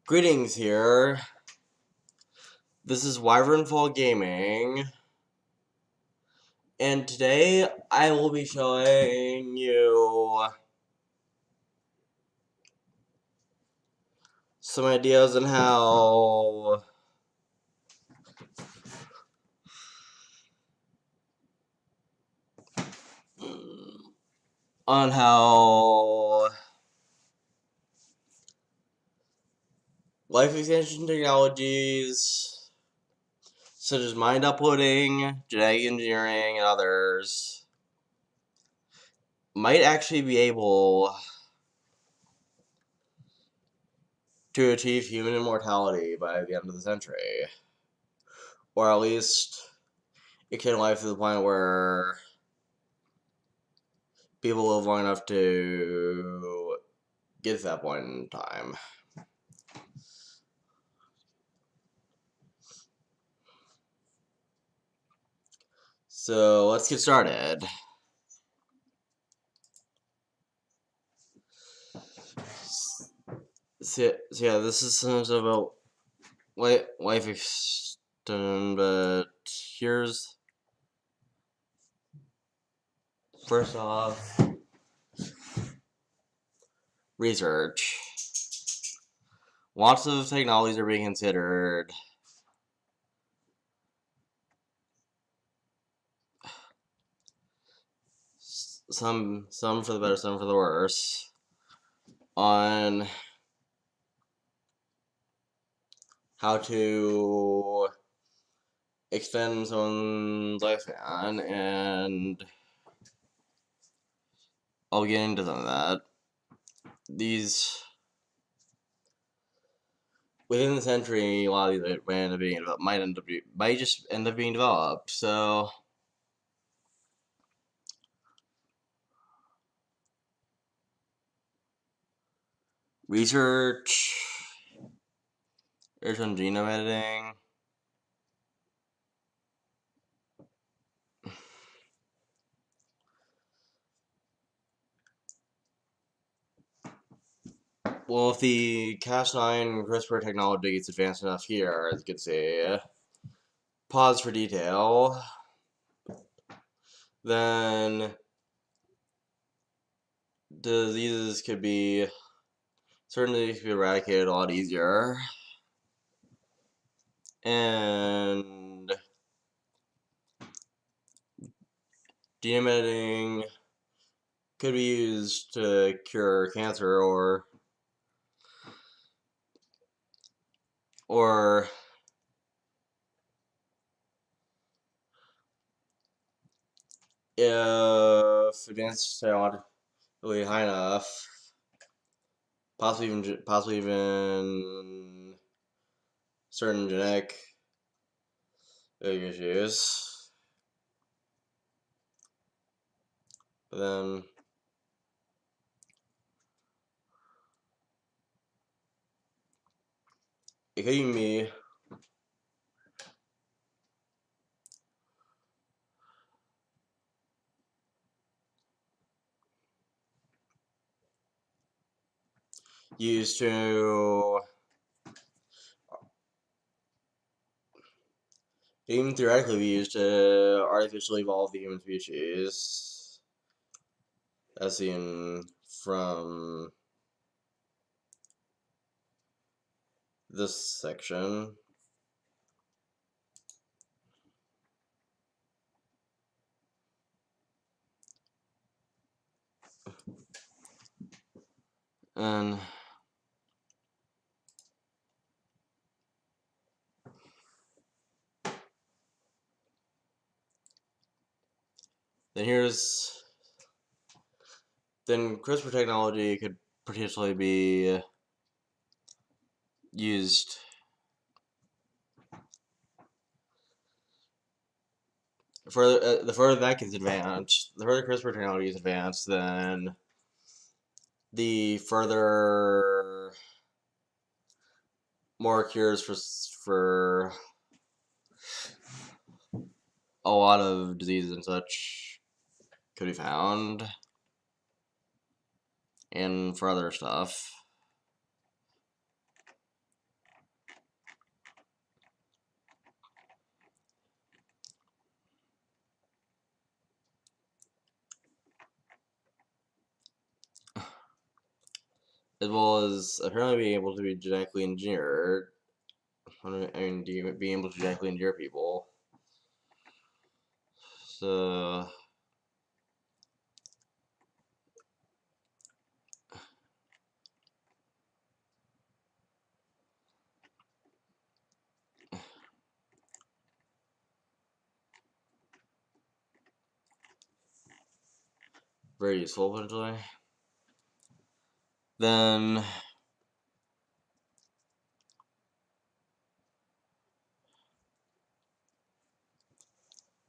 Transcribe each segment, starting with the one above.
Greetings here. This is wyvernfall Gaming, and today I will be showing you some ideas on how life extension technologies such as mind uploading, genetic engineering, and others might actually be able to achieve human immortality by the end of the century. Or at least extend life to the point where people live long enough to get to that point in time. So let's get started. So yeah, this is some stuff about life extension, but here's first off research. Lots of technologies are being considered. Some for the better, some for the worse. On how to extend someone's lifespan, and I'll get into some of that. These within the century, a lot of these might just end up being developed. So research, there's some genome editing. Well, if the Cas9 CRISPR technology gets advanced enough here, as you can see, pause for detail, then diseases could be eradicated a lot easier. And genome editing could be used to cure cancer or if advanced technology high enough, possibly even certain genetic issues. But then it could even be used to even theoretically be used to artificially evolve the human species, as seen from this section. And then CRISPR technology could potentially be used the further that gets advanced, the further CRISPR technology is advanced, then the further more cures for a lot of diseases and such could be found, and for other stuff. as well as apparently being able to be genetically engineered. I mean, being able to genetically engineer people. So very useful potentially. Then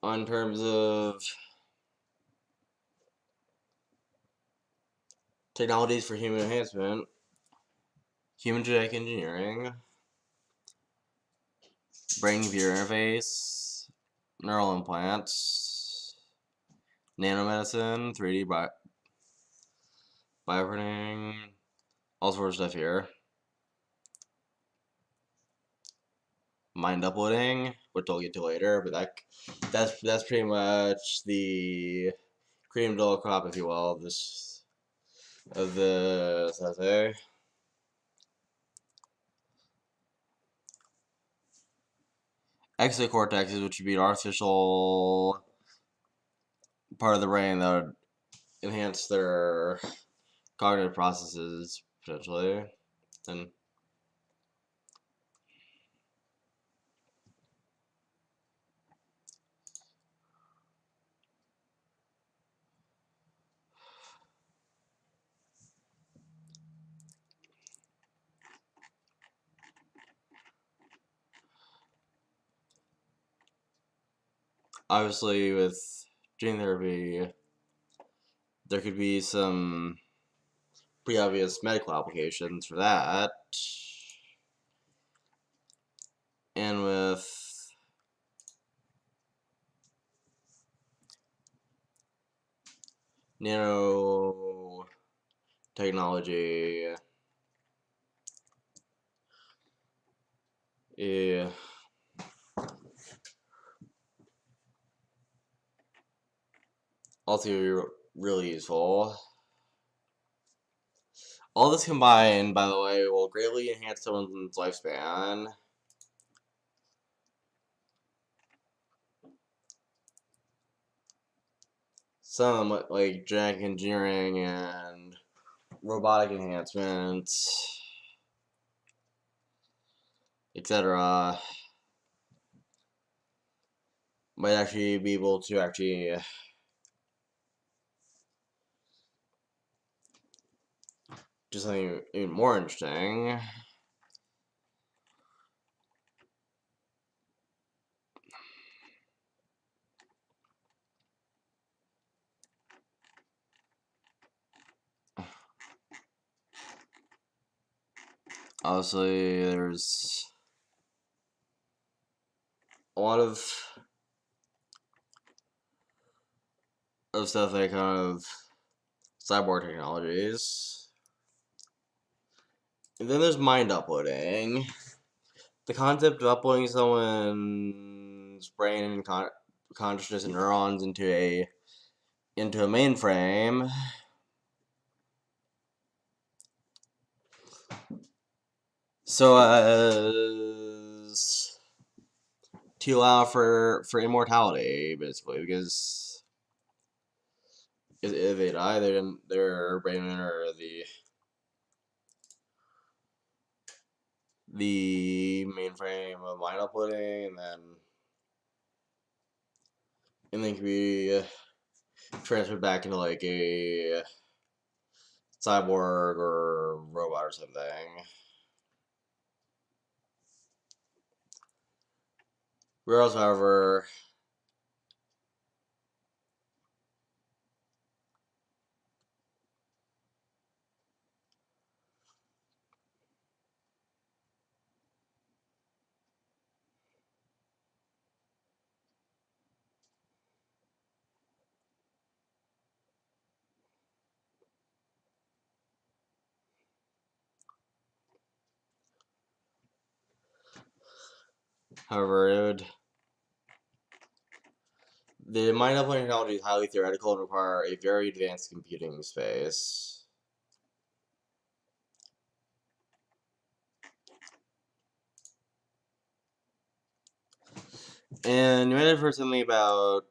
on terms of technologies for human enhancement, human genetic engineering, brain computer interface, neural implants, nanomedicine, 3D bioprinting, all sorts of stuff here. Mind uploading, which I'll get to later, but that's pretty much the cream of the crop, if you will, of this essay. Exocortexes, which would be an artificial part of the brain that would enhance their cognitive processes potentially, and obviously with gene therapy, there could be some pretty obvious medical applications for that, and with nanotechnology, yeah, also really useful. All this combined, by the way, will greatly enhance someone's lifespan. Some like genetic engineering and robotic enhancements, etc., might actually be able to actually do something even more interesting. Obviously, there's a lot of stuff that kind of cyborg technologies. And then there's mind uploading. The concept of uploading someone's brain and consciousness and neurons into a mainframe so as to allow for immortality, basically, because if they die, their brain or the mainframe of mind uploading, and then can be transferred back into like a cyborg or robot or something. Whereas, however, the mind uploading technology is highly theoretical and require a very advanced computing space. And you might have heard something about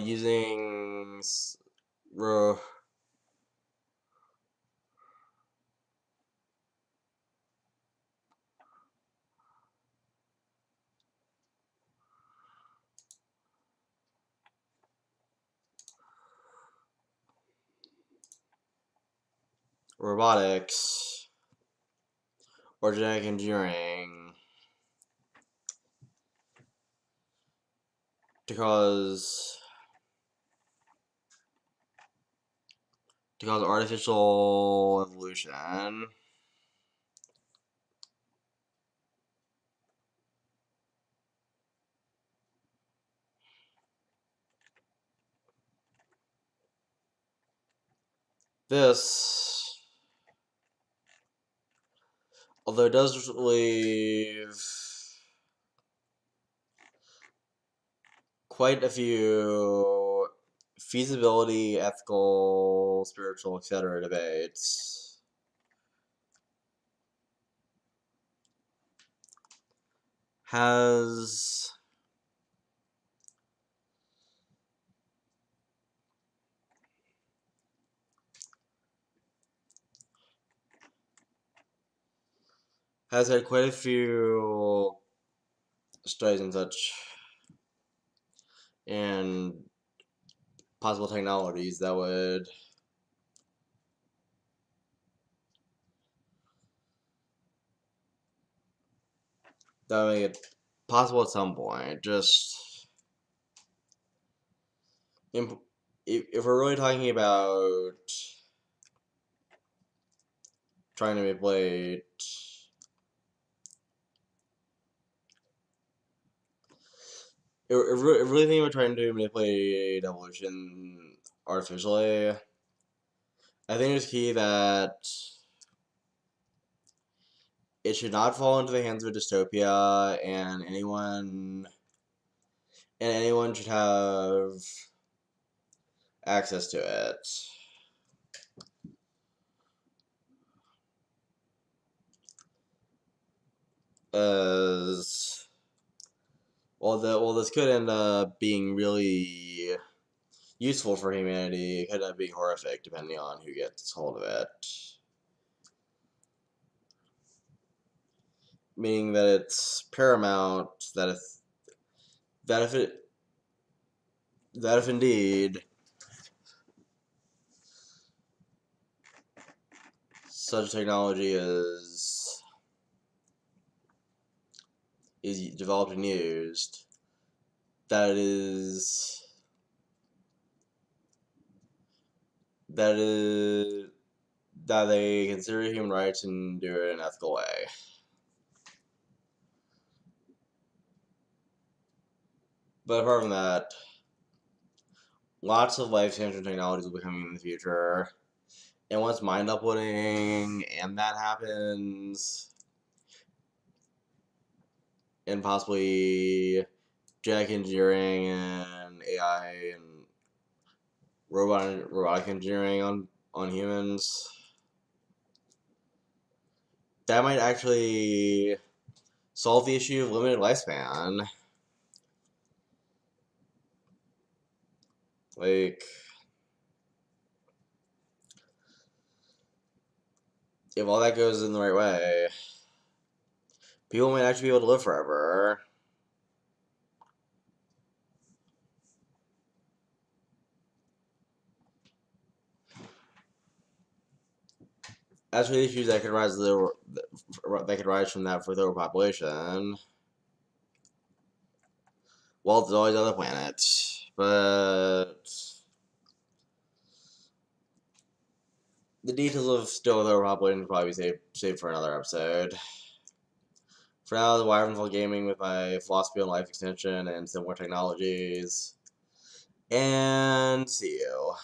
using robotics or genetic engineering to cause artificial evolution. This, although it does leave quite a few feasibility, ethical, spiritual, etc. debates, has had quite a few studies and such, and possible technologies that would make it possible at some point. Just if we're really talking about trying to manipulate really think we're trying to manipulate evolution artificially, I think it's key that it should not fall into the hands of a dystopia, and anyone should have access to it. As this could end up being really useful for humanity. It could end up being horrific depending on who gets hold of it. Meaning that it's paramount that if indeed such technology is developed and used, that they consider human rights and do it in an ethical way. But apart from that, lots of life-changing technologies will be coming in the future. And once mind uploading and that happens, and possibly genetic engineering and AI and robotic engineering on humans, that might actually solve the issue of limited lifespan. Like, if all that goes in the right way, people might actually be able to live forever. As for the issues that could rise from that for the overpopulation, well, there's always other planets, but the details of still the overpopulation will probably be saved for another episode. For now, the wyvernfall gaming with my philosophy on life extension and similar technologies, and see you.